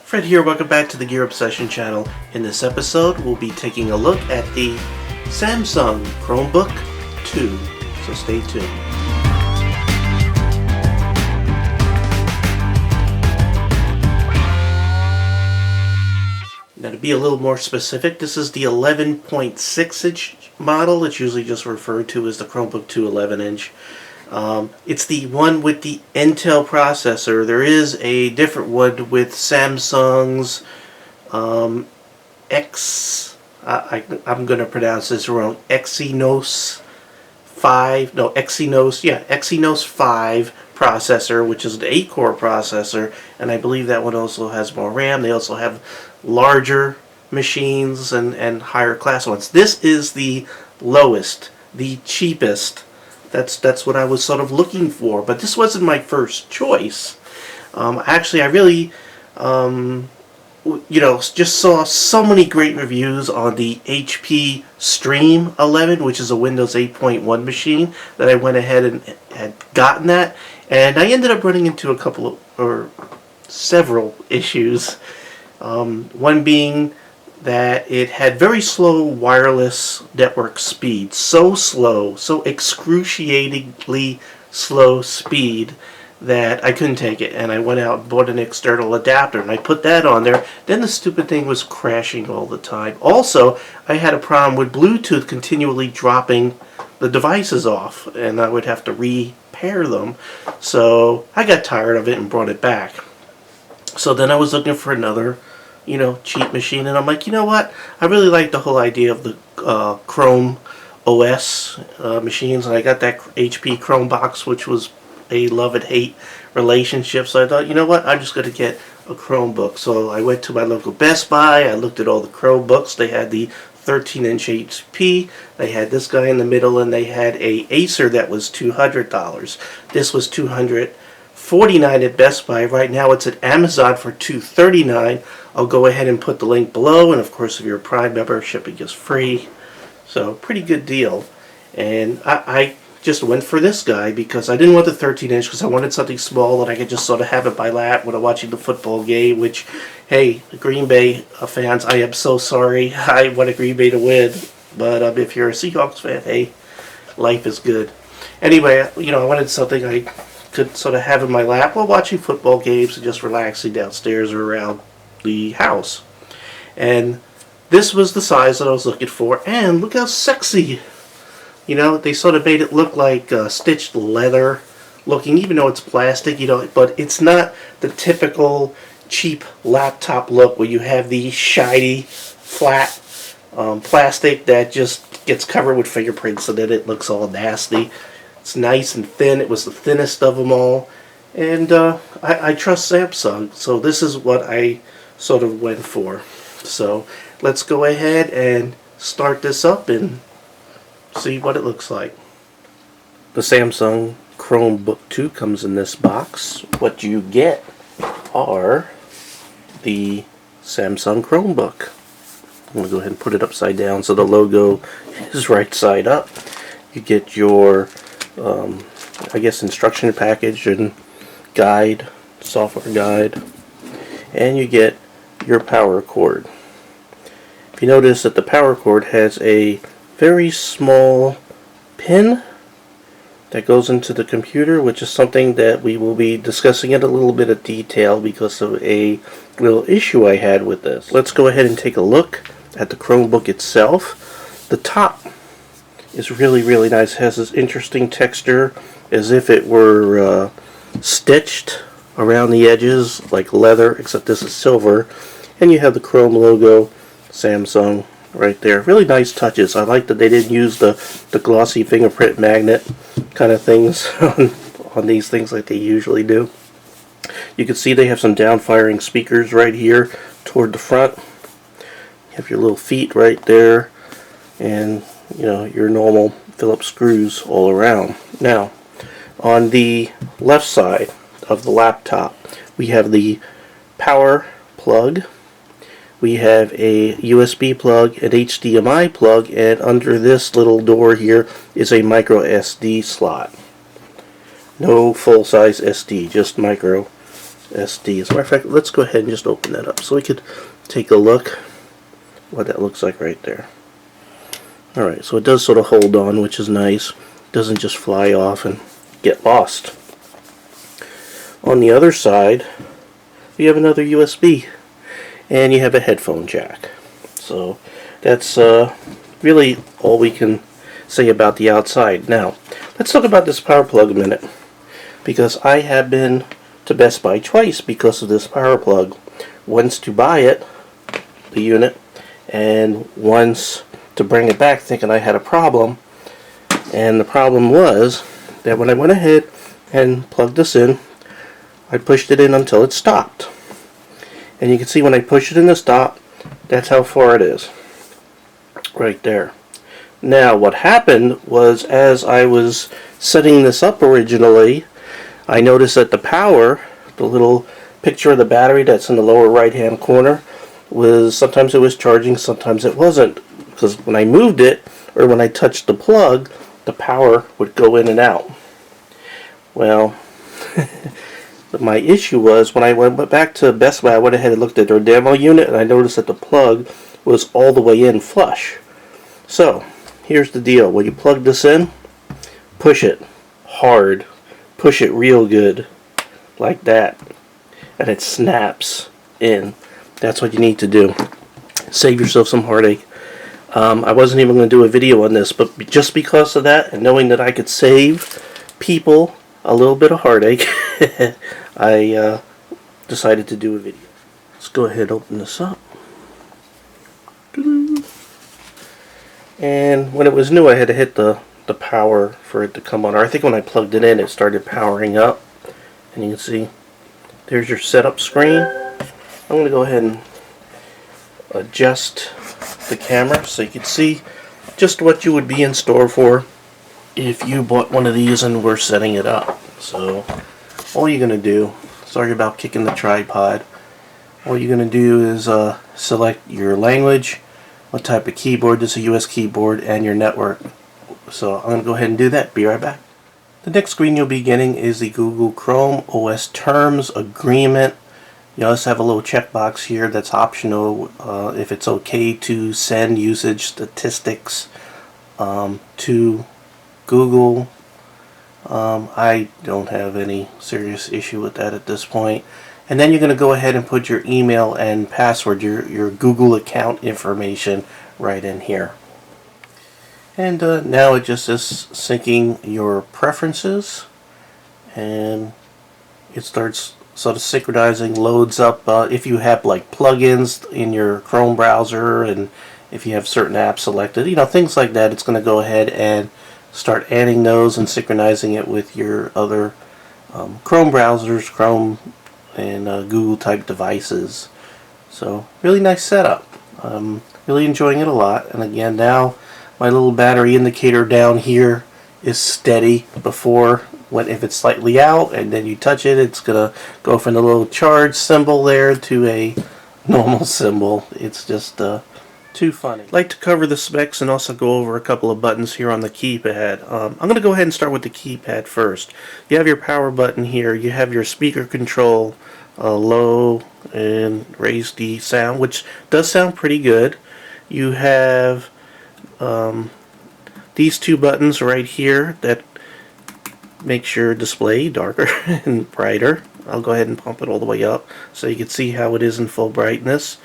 Fred here, welcome back to the Gear Obsession channel. In this episode, we'll be taking a look at the Samsung Chromebook 2, so stay tuned. Now to be a little more specific, this is the 11.6 inch model. It's usually just referred to as the Chromebook 2 11-inch. It's the one with the Intel processor. There is a different one with Samsung's I'm going to pronounce this wrong, Exynos5 processor, which is an 8-core processor, and I believe that one also has more RAM. They also have larger machines and higher class ones. This is the lowest, the cheapest. That's what I was sort of looking for, but this wasn't my first choice. Actually, I really, just saw so many great reviews on the HP Stream 11, which is a Windows 8.1 machine, that I went ahead and had gotten that, and I ended up running into a couple of, or several issues. One being that it had very slow wireless network speed. So slow, so excruciatingly slow speed that I couldn't take it, and I went out and bought an external adapter and I put that on there. Then the stupid thing was crashing all the time. Also, I had a problem with Bluetooth continually dropping the devices off, and I would have to repair them. So I got tired of it and brought it back. So then I was looking for another cheap machine, and I'm like, you know what, I really like the whole idea of the Chrome OS machines, and I got that HP Chrome box, which was a love and hate relationship. So I thought, you know what, I'm just going to get a Chromebook. So I went to my local Best Buy, I looked at all the Chromebooks. They had the 13-inch HP, they had this guy in the middle, and they had a Acer that was $200. This was $249 at Best Buy. Right now it's at Amazon for $239. I'll go ahead and put the link below, and of course if you're a Prime member, shipping is free. So pretty good deal. And I just went for this guy because I didn't want the 13-inch, because I wanted something small that I could just sort of have it by lap when I'm watching the football game, which, hey, Green Bay fans, I am so sorry. I want Green Bay to win. But if you're a Seahawks fan, hey, life is good. Anyway, I wanted something I could sort of have in my lap while watching football games and just relaxing downstairs or around the house. And this was the size that I was looking for, and look how sexy. They sort of made it look like stitched leather looking, even though it's plastic, but it's not the typical cheap laptop look where you have the shiny, flat plastic that just gets covered with fingerprints, and then it looks all nasty. It's nice and thin. It was the thinnest of them all, and I trust Samsung, so this is what I sort of went for. So let's go ahead and start this up and see what it looks like. The Samsung Chromebook 2 comes in this box. What you get are the Samsung Chromebook. I'm going to go ahead and put it upside down so the logo is right side up. You get your instruction package and guide, software guide, and you get your power cord. If you notice that the power cord has a very small pin that goes into the computer, which is something that we will be discussing in a little bit of detail because of a little issue I had with this. Let's go ahead and take a look at the Chromebook itself. The top is really, really nice. It has this interesting texture as if it were stitched around the edges like leather, except this is silver. And you have the Chrome logo, Samsung, right there. Really nice touches. I like that they didn't use the glossy fingerprint magnet kind of things on these things like they usually do. You can see they have some down-firing speakers right here toward the front. You have your little feet right there, and your normal Phillips screws all around. Now, on the left side of the laptop, we have the power plug. We have a USB plug, an HDMI plug, and under this little door here is a micro SD slot. No full-size SD, just micro SD. As a matter of fact, let's go ahead and just open that up so we could take a look what that looks like right there. Alright, so it does sort of hold on, which is nice. It doesn't just fly off and get lost. On the other side, we have another USB, and you have a headphone jack. So that's really all we can say about the outside. Now, let's talk about this power plug a minute, because I have been to Best Buy twice because of this power plug. Once to buy it, the unit, and once to bring it back thinking I had a problem. And the problem was that when I went ahead and plugged this in, I pushed it in until it stopped. And you can see when I push it in to stop, that's how far it is. Right there. Now what happened was, as I was setting this up originally, I noticed that the power, the little picture of the battery that's in the lower right hand corner, was sometimes it was charging, sometimes it wasn't. Because when I moved it, or when I touched the plug, the power would go in and out. Well, my issue was when I went back to Best Buy, I went ahead and looked at their demo unit, and I noticed that the plug was all the way in flush. So, here's the deal. When you plug this in, push it hard. Push it real good. Like that. And it snaps in. That's what you need to do. Save yourself some heartache. I wasn't even going to do a video on this, but just because of that, and knowing that I could save people a little bit of heartache, I decided to do a video. Let's go ahead and open this up. And when it was new, I had to hit the power for it to come on. Or I think when I plugged it in, it started powering up. And you can see, there's your setup screen. I'm going to go ahead and adjust the camera so you can see just what you would be in store for if you bought one of these and were setting it up. So all you're going to do, sorry about kicking the tripod, all you're going to do is select your language, what type of keyboard, this is a US keyboard, and your network. So I'm going to go ahead and do that. Be right back. The next screen you'll be getting is the Google Chrome OS Terms Agreement. You also have a little checkbox here that's optional if it's okay to send usage statistics to Google. I don't have any serious issue with that at this point. And then you're going to go ahead and put your email and password, your Google account information right in here. And now it just is syncing your preferences, and it starts sort of synchronizing, loads up if you have like plugins in your Chrome browser, and if you have certain apps selected, you know, things like that. It's going to go ahead and start adding those and synchronizing it with your other Chrome browsers, Chrome and Google type devices. So really nice setup. Really enjoying it a lot. And again, now my little battery indicator down here is steady. Before, if it's slightly out and then you touch it, it's gonna go from the little charge symbol there to a normal symbol. It's just too funny. I'd like to cover the specs and also go over a couple of buttons here on the keypad. I'm going to go ahead and start with the keypad first. You have your power button here. You have your speaker control, low and raise the sound, which does sound pretty good. You have these two buttons right here that makes your display darker and brighter. I'll go ahead and pump it all the way up so you can see how it is in full brightness.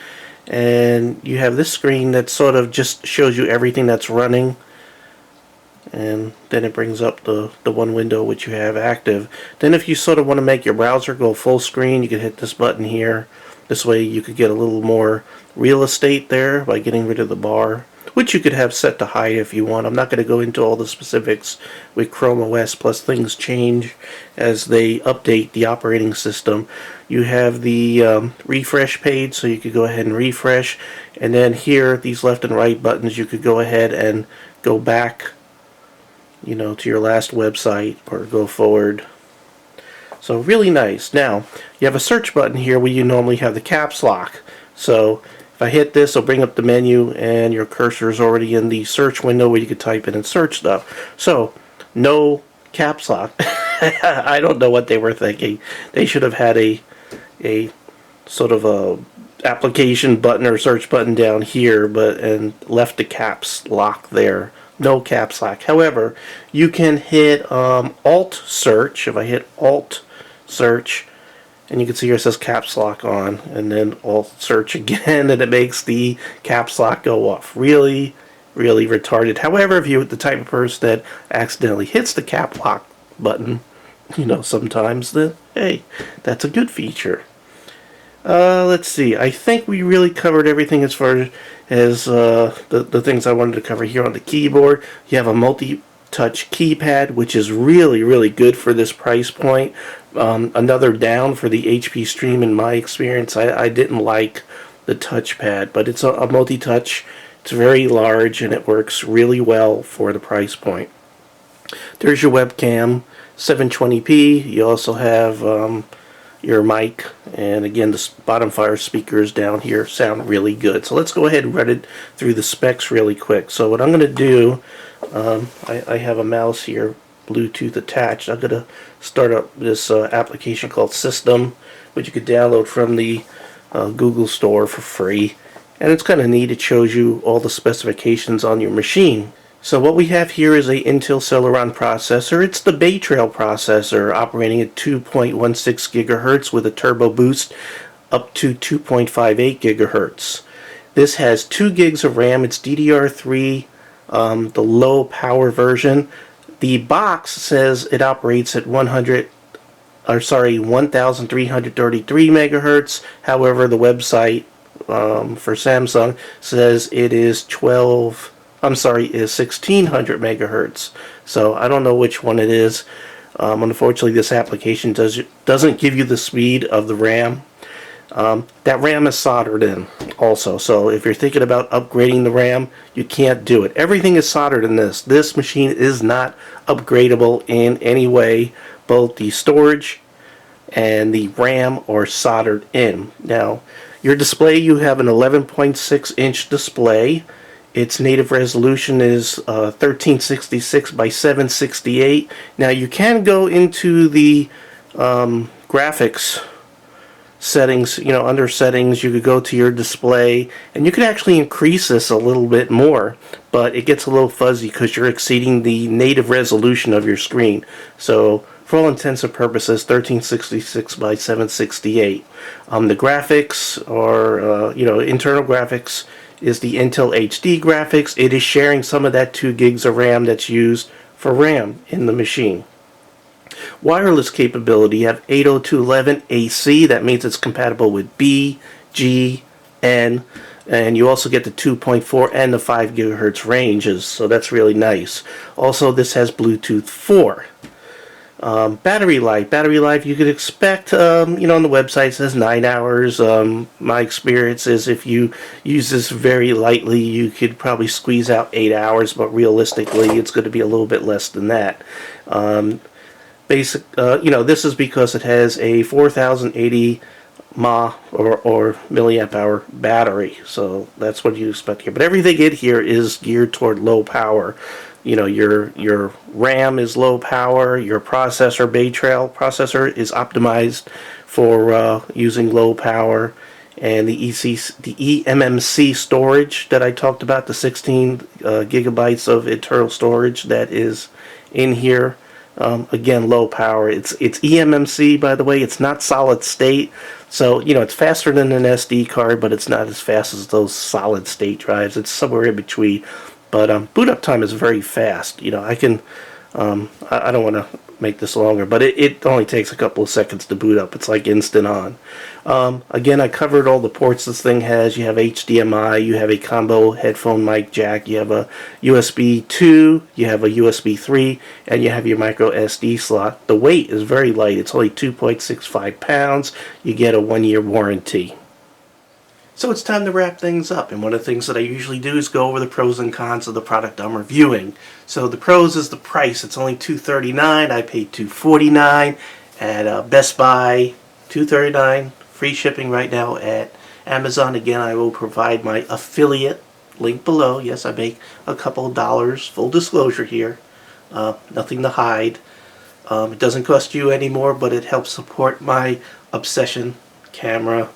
And you have this screen that sort of just shows you everything that's running, and then it brings up the one window which you have active. Then if you sort of want to make your browser go full screen, you can hit this button here. This way you could get a little more real estate there by getting rid of the bar, which you could have set to hide if you want. I'm not going to go into all the specifics with Chrome OS, plus things change as they update the operating system. You have the refresh page, so you could go ahead and refresh. And then here, these left and right buttons, you could go ahead and go back, you know, to your last website or go forward. So really nice. Now, you have a search button here where you normally have the caps lock. So if I hit this, it'll bring up the menu and your cursor is already in the search window where you can type in and search stuff. So, no caps lock. I don't know what they were thinking. They should have had a a sort of a application button or search button down here, and left the caps lock there. No caps lock. However, you can hit Alt search. If I hit Alt search, and you can see here it says caps lock on, and then Alt search again, and it makes the caps lock go off. Really, really retarded. However, if you're the type of person that accidentally hits the cap lock button, sometimes, then hey, that's a good feature. Let's see. I think we really covered everything as far as the things I wanted to cover here on the keyboard. You have a multi-touch keypad, which is really, really good for this price point. Another down for the HP Stream in my experience. I didn't like the touchpad, but it's a multi-touch. It's very large, and it works really well for the price point. There's your webcam, 720p. You also have your mic, and again, the bottom fire speakers down here sound really good. So let's go ahead and run it through the specs really quick. So what I'm going to do, I have a mouse here, Bluetooth attached. I'm going to start up this application called System, which you could download from the Google Store for free. And it's kind of neat. It shows you all the specifications on your machine. So what we have here is a Intel Celeron processor. It's the BayTrail processor, operating at 2.16 gigahertz with a turbo boost up to 2.58 gigahertz. This has 2 gigs of RAM. It's DDR3, the low power version. The box says it operates at 1,333 megahertz. However, the website for Samsung says it is 1600 megahertz. So I don't know which one it is. Unfortunately, this application doesn't give you the speed of the RAM. That RAM is soldered in also. So if you're thinking about upgrading the RAM, you can't do it. Everything is soldered in this. This machine is not upgradable in any way. Both the storage and the RAM are soldered in. Now, your display, you have an 11.6 inch display. Its native resolution is 1366 by 768. Now you can go into the graphics settings, under settings, you could go to your display, and you could actually increase this a little bit more, but it gets a little fuzzy because you're exceeding the native resolution of your screen. So for all intents and purposes, 1366 by 768. The graphics, or internal graphics, is the Intel HD graphics. It is sharing some of that 2 gigs of RAM that's used for RAM in the machine. Wireless capability, you have 802.11 AC. That means it's compatible with B, G, N, and you also get the 2.4 and the 5 gigahertz ranges, so that's really nice. Also, this has Bluetooth 4. Battery life, you could expect, on the website it says 9 hours. My experience is if you use this very lightly, you could probably squeeze out 8 hours, but realistically, it's going to be a little bit less than that. This is because it has a 4080 mAh or milliamp hour battery, so that's what you expect here. But everything in here is geared toward low power. Your RAM is low power. Your processor, BayTrail processor, is optimized for using low power. And the eMMC storage that I talked about, the 16 gigabytes of internal storage that is in here, again, low power. It's eMMC, by the way. It's not solid state. So, it's faster than an SD card, but it's not as fast as those solid state drives. It's somewhere in between. But boot up time is very fast. I can, I don't want to make this longer, but it only takes a couple of seconds to boot up. It's like instant on. Again, I covered all the ports this thing has. You have HDMI, you have a combo headphone mic jack, you have a USB 2, you have a USB 3, and you have your micro SD slot. The weight is very light. It's only 2.65 pounds. You get a 1-year warranty. So it's time to wrap things up, and one of the things that I usually do is go over the pros and cons of the product I'm reviewing. So the pros is the price. It's only $239. I paid $249 at Best Buy, $239, free shipping right now at Amazon. Again, I will provide my affiliate link below. Yes, I make a couple of dollars, full disclosure here, nothing to hide. It doesn't cost you any more, but it helps support my obsession camera,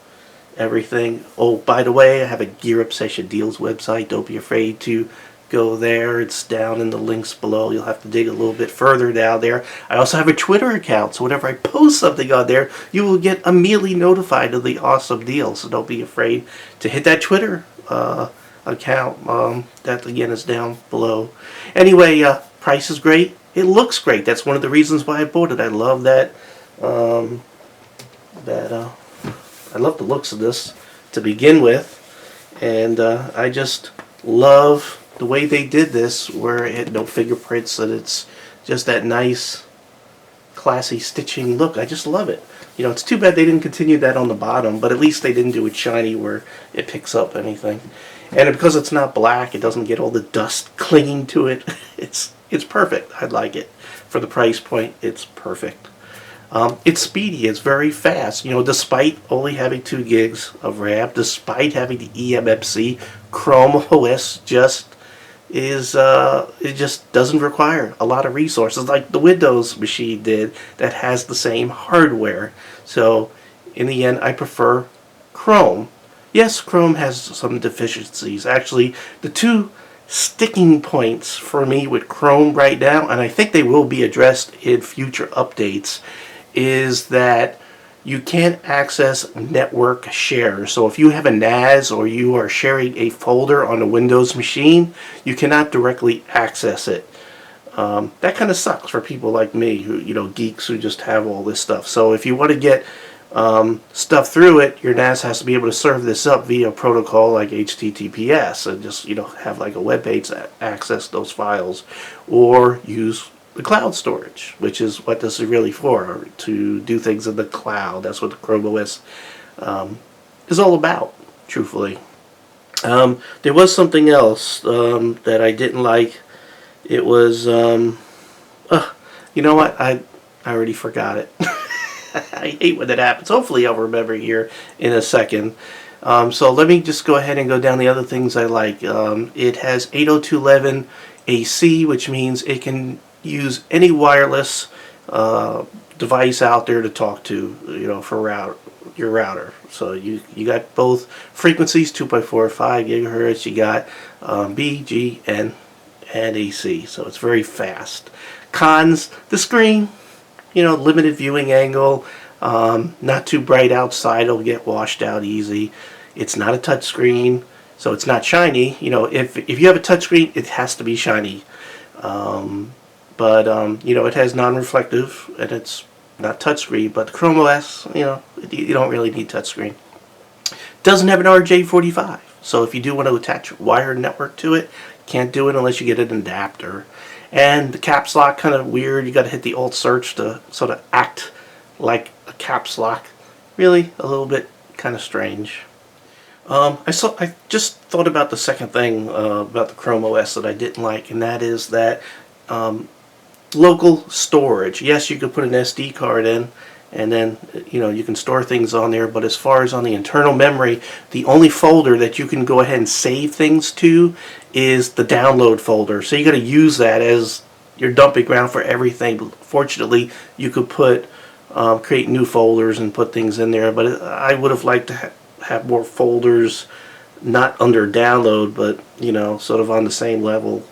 everything. Oh, by the way, I have a Gear Obsession Deals website. Don't be afraid to go there. It's down in the links below. You'll have to dig a little bit further down there. I also have a Twitter account, so whenever I post something on there, you will get immediately notified of the awesome deals. So don't be afraid to hit that Twitter account. That again is down below. Anyway, price is great. It looks great. That's one of the reasons why I bought it. I love that. I love the looks of this to begin with, and I just love the way they did this, where it had no fingerprints, and it's just that nice, classy stitching look. I just love it. You know, it's too bad they didn't continue that on the bottom, but at least they didn't do it shiny where it picks up anything. And because it's not black, it doesn't get all the dust clinging to it. It's perfect. I like it. For the price point, it's perfect. It's speedy. It's very fast. You know, despite only having 2 gigs of RAM, despite having the eMMC, Chrome OS just is it just doesn't require a lot of resources like the Windows machine did that has the same hardware. So in the end, I prefer Chrome. Yes, Chrome has some deficiencies. Actually, the 2 sticking points for me with Chrome right now, and I think they will be addressed in future updates, is that you can't access network share. So if you have a NAS or you are sharing a folder on a Windows machine, you cannot directly access it. That kind of sucks for people like me, who, you know, geeks who just have all this stuff. So if you want to get stuff through it, your NAS has to be able to serve this up via a protocol like HTTPS, and just, you know, have like a web page that access those files, or use the cloud storage, which is what this is really for, to do things in the cloud. That's what the Chrome OS is all about, truthfully. There was something else that I didn't like. It was, you know what? I already forgot it. I hate when that happens. Hopefully I'll remember here in a second. So let me just go ahead and go down the other things I like. It has 802.11 AC, which means it can use any wireless device out there to talk to, you know, for your router. So you got both frequencies, 2.45 gigahertz. You got B, G, and AC. So it's very fast. Cons: the screen, you know, limited viewing angle, not too bright outside, it'll get washed out easy. It's not a touch screen, so it's not shiny. You know, if you have a touch screen, it has to be shiny. But you know, it has non-reflective, and it's not touchscreen. But the Chrome OS, you know, you don't really need touchscreen. Doesn't have an RJ45, so if you do want to attach a wired network to it, can't do it unless you get an adapter. And the caps lock, kind of weird. You got to hit the Alt Search to sort of act like a caps lock. Really, a little bit kind of strange. I just thought about the second thing about the Chrome OS that I didn't like, and that is that local storage. Yes, you could put an SD card in, and then, you know, you can store things on there, but as far as on the internal memory, the only folder that you can go ahead and save things to is the download folder. So you got to use that as your dumping ground for everything. Fortunately, you could put create new folders and put things in there, but I would have liked to have more folders, not under download, but, you know, sort of on the same level.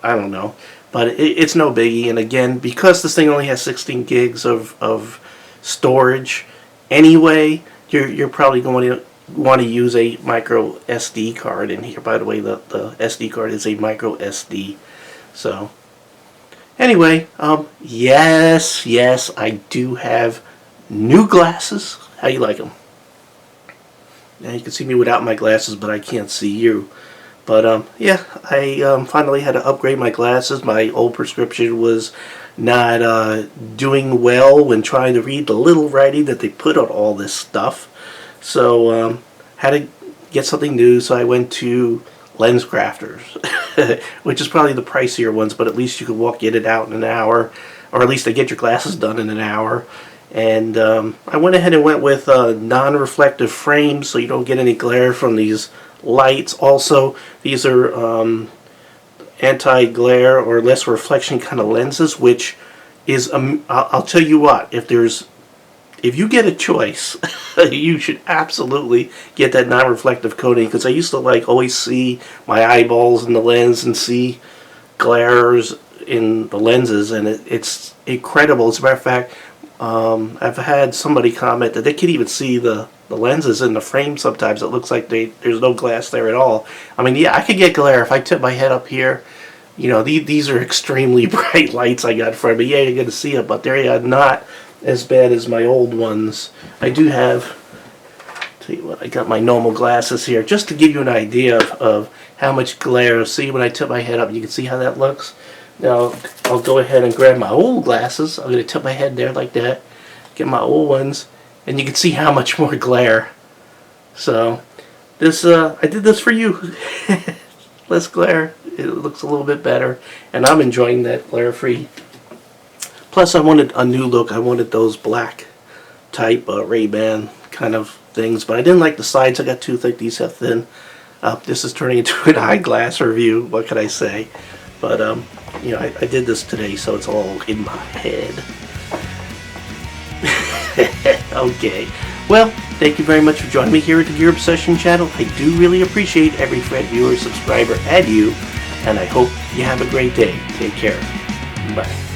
I don't know, but it's no biggie. And again, because this thing only has 16 gigs of storage anyway, you're probably going to want to use a micro SD card in here. By the way, the SD card is a micro SD. So anyway, yes, I do have new glasses. How you like them? Now you can see me without my glasses, but I can't see you. But yeah, I finally had to upgrade my glasses. My old prescription was not doing well when trying to read the little writing that they put on all this stuff. So had to get something new, so I went to Lens Crafters, which is probably the pricier ones, but at least you could walk in and out in an hour, or at least they get your glasses done in an hour. And I went ahead and went with non-reflective frames, so you don't get any glare from these lights. Also, these are anti-glare or less reflection kind of lenses, which is I'll tell you what, if there's if you get a choice, you should absolutely get that non-reflective coating, because I used to like always see my eyeballs in the lens and see glares in the lenses, and it's incredible. As a matter of fact, I've had somebody comment that they can even see the lenses in the frame. Sometimes it looks like there's no glass there at all. I mean, yeah, I could get glare if I tip my head up here. You know, these are extremely bright lights I got in front of me. Yeah, you're going to see it, but they're not as bad as my old ones. I do have, tell you what, I got my normal glasses here, just to give you an idea of how much glare. See, when I tip my head up, you can see how that looks. Now, I'll go ahead and grab my old glasses. I'm going to tip my head there like that, get my old ones, and you can see how much more glare. So, this, I did this for you. Less glare. It looks a little bit better, and I'm enjoying that glare-free. Plus, I wanted a new look. I wanted those black type Ray-Ban kind of things, but I didn't like the sides. I got too thick. These have thin. This is turning into an eyeglass review. What can I say? But you know, I did this today, so it's all in my head. Okay. Well, thank you very much for joining me here at the Gear Obsession channel. I do really appreciate every friend, viewer, subscriber, and you. And I hope you have a great day. Take care. Bye.